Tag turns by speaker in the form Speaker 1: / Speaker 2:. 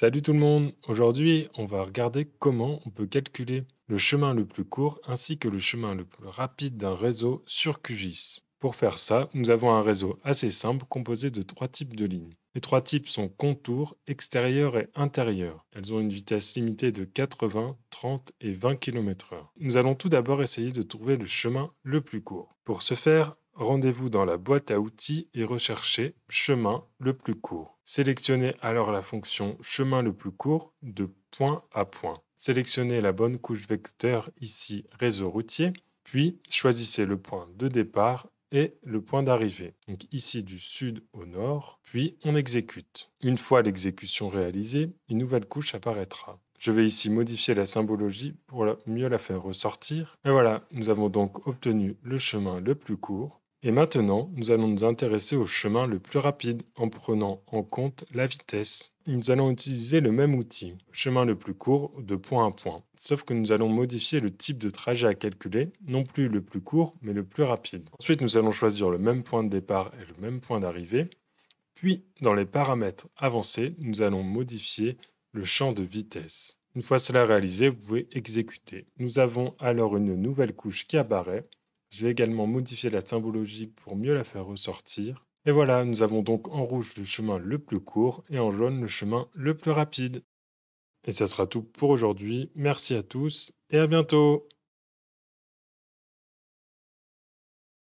Speaker 1: Salut tout le monde! Aujourd'hui, on va regarder comment on peut calculer le chemin le plus court ainsi que le chemin le plus rapide d'un réseau sur QGIS. Pour faire ça, nous avons un réseau assez simple composé de trois types de lignes. Les trois types sont contour, extérieur et intérieur. Elles ont une vitesse limitée de 80, 30 et 20 km/h. Nous allons tout d'abord essayer de trouver le chemin le plus court. Pour ce faire, rendez-vous dans la boîte à outils et recherchez chemin le plus court. Sélectionnez alors la fonction chemin le plus court de point à point. Sélectionnez la bonne couche vecteur ici réseau routier, puis choisissez le point de départ et le point d'arrivée. Donc ici du sud au nord, puis on exécute. Une fois l'exécution réalisée, une nouvelle couche apparaîtra. Je vais ici modifier la symbologie pour mieux la faire ressortir. Et voilà, nous avons donc obtenu le chemin le plus court. Et maintenant, nous allons nous intéresser au chemin le plus rapide en prenant en compte la vitesse. Nous allons utiliser le même outil, chemin le plus court de point à point. Sauf que nous allons modifier le type de trajet à calculer, non plus le plus court, mais le plus rapide. Ensuite, nous allons choisir le même point de départ et le même point d'arrivée. Puis, dans les paramètres avancés, nous allons modifier le champ de vitesse. Une fois cela réalisé, vous pouvez exécuter. Nous avons alors une nouvelle couche qui apparaît. Je vais également modifier la symbologie pour mieux la faire ressortir. Et voilà, nous avons donc en rouge le chemin le plus court et en jaune le chemin le plus rapide. Et ça sera tout pour aujourd'hui. Merci à tous et à bientôt!